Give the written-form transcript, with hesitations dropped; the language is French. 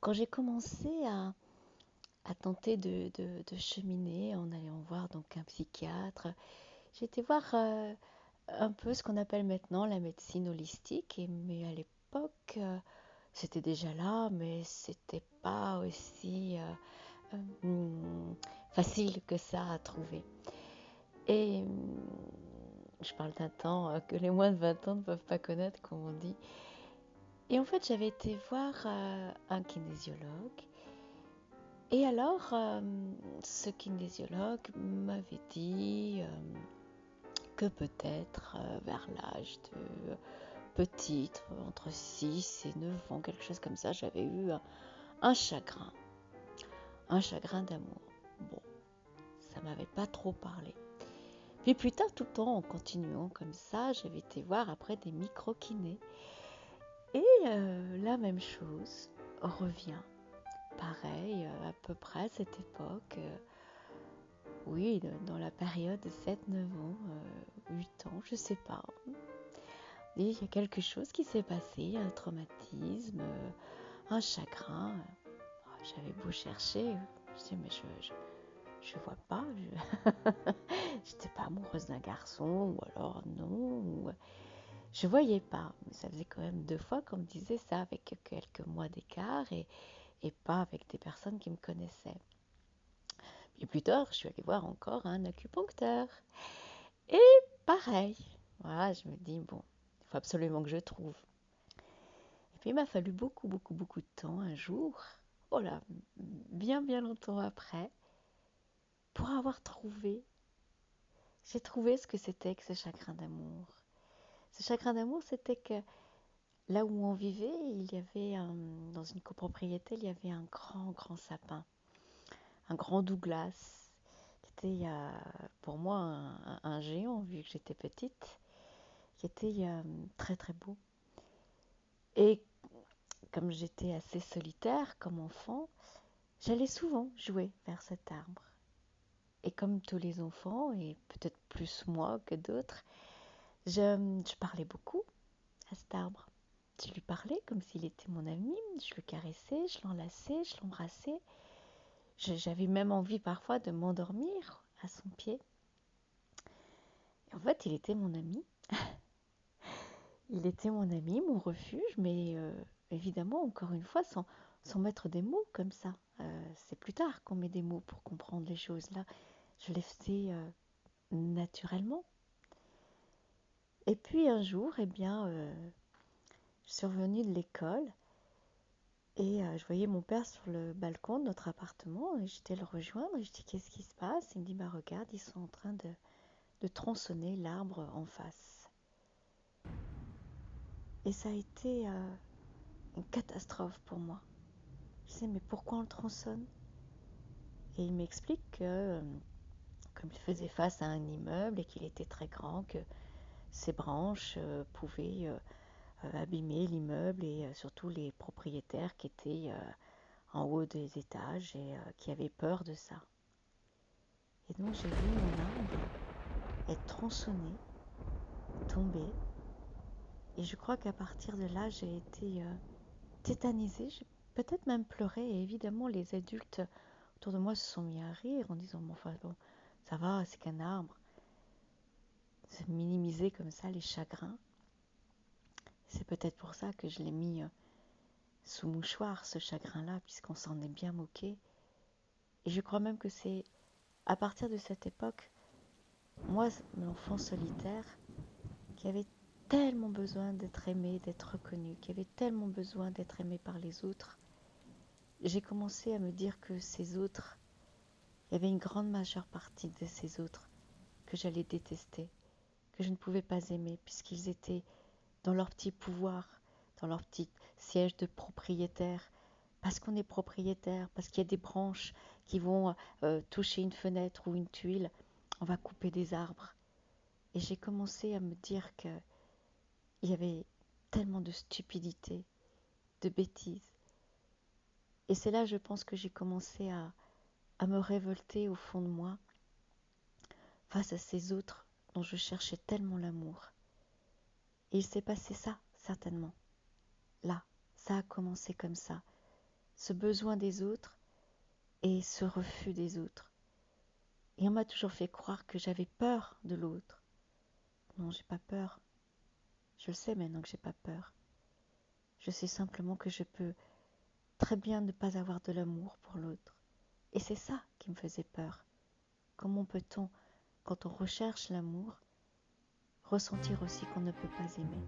quand j'ai commencé à tenter de cheminer en allant voir donc un psychiatre, j'ai été voir un peu ce qu'on appelle maintenant la médecine holistique, mais à l'époque, c'était déjà là, mais c'était pas aussi facile que ça à trouver. Et je parle d'un temps que les moins de 20 ans ne peuvent pas connaître, comme on dit. Et en fait, j'avais été voir un kinésiologue. Et alors, ce kinésiologue m'avait dit que peut-être vers l'âge de petite, entre 6 et 9 ans, quelque chose comme ça, j'avais eu un chagrin d'amour. Bon, ça m'avait pas trop parlé. Puis plus tard, tout le temps, en continuant comme ça, j'avais été voir après des micro-kinés. Et la même chose revient. Pareil, à peu près à cette époque, oui, dans la période de 7-9 ans, 8 ans, je sais pas. Et il y a quelque chose qui s'est passé, un traumatisme, un chagrin. J'avais beau chercher, je dis mais je vois pas, j'étais pas amoureuse d'un garçon, ou alors non, je voyais pas. Mais ça faisait quand même 2 fois qu'on me disait ça avec quelques mois d'écart et pas avec des personnes qui me connaissaient. Puis plus tard, je suis allée voir encore un acupuncteur. Et pareil, voilà, je me dis, bon, il faut absolument que je trouve. Et puis il m'a fallu beaucoup, beaucoup, beaucoup de temps, un jour, oh là, bien, bien longtemps après, pour avoir trouvé. J'ai trouvé ce que c'était que ce chagrin d'amour. Ce chagrin d'amour, c'était que là où on vivait, dans une copropriété, il y avait un grand, grand sapin, un grand Douglas, qui était pour moi un géant, vu que j'étais petite, qui était très, très beau. Et comme j'étais assez solitaire comme enfant, j'allais souvent jouer vers cet arbre. Et comme tous les enfants, et peut-être plus moi que d'autres, je parlais beaucoup à cet arbre. Je lui parlais comme s'il était mon ami, je le caressais, je l'enlaçais, je l'embrassais. J'avais même envie parfois de m'endormir à son pied. Et en fait, il était mon ami. Il était mon ami, mon refuge, mais évidemment, encore une fois, sans mettre des mots comme ça. C'est plus tard qu'on met des mots pour comprendre les choses. Là, je les faisais naturellement. Et puis un jour, eh bien, je suis revenue de l'école et je voyais mon père sur le balcon de notre appartement et j'étais le rejoindre et je dis qu'est-ce qui se passe? Il me dit bah regarde, ils sont en train de tronçonner l'arbre en face. Et ça a été une catastrophe pour moi. Je disais mais pourquoi on le tronçonne? Et il m'explique que comme il faisait face à un immeuble et qu'il était très grand, que ses branches pouvaient abîmer l'immeuble et surtout les propriétaires qui étaient en haut des étages et qui avaient peur de ça. Et donc j'ai vu mon arbre être tronçonné, tomber. Et je crois qu'à partir de là, j'ai été tétanisée. J'ai peut-être même pleuré. Et évidemment, les adultes autour de moi se sont mis à rire en disant, bon, enfin, bon, ça va, c'est qu'un arbre. Se minimiser comme ça les chagrins. C'est peut-être pour ça que je l'ai mis sous mouchoir, ce chagrin-là, puisqu'on s'en est bien moqué. Et je crois même que c'est à partir de cette époque, moi, l'enfant solitaire, qui avait tellement besoin d'être aimé, d'être reconnu, qui avait tellement besoin d'être aimé par les autres, j'ai commencé à me dire que ces autres, il y avait une grande majeure partie de ces autres que j'allais détester, que je ne pouvais pas aimer, puisqu'ils étaient dans leur petit pouvoir, dans leur petit siège de propriétaire, parce qu'on est propriétaire, parce qu'il y a des branches qui vont toucher une fenêtre ou une tuile, on va couper des arbres. Et j'ai commencé à me dire qu'il y avait tellement de stupidité, de bêtises. Et c'est là, je pense, que j'ai commencé à me révolter au fond de moi face à ces autres dont je cherchais tellement l'amour. Et il s'est passé ça, certainement. Là, ça a commencé comme ça. ce besoin des autres et ce refus des autres. Et on m'a toujours fait croire que j'avais peur de l'autre. Non, j'ai pas peur. Je le sais maintenant que j'ai pas peur. Je sais simplement que je peux très bien ne pas avoir de l'amour pour l'autre. Et c'est ça qui me faisait peur. Comment peut-on, quand on recherche l'amour, ressentir aussi qu'on ne peut pas aimer ?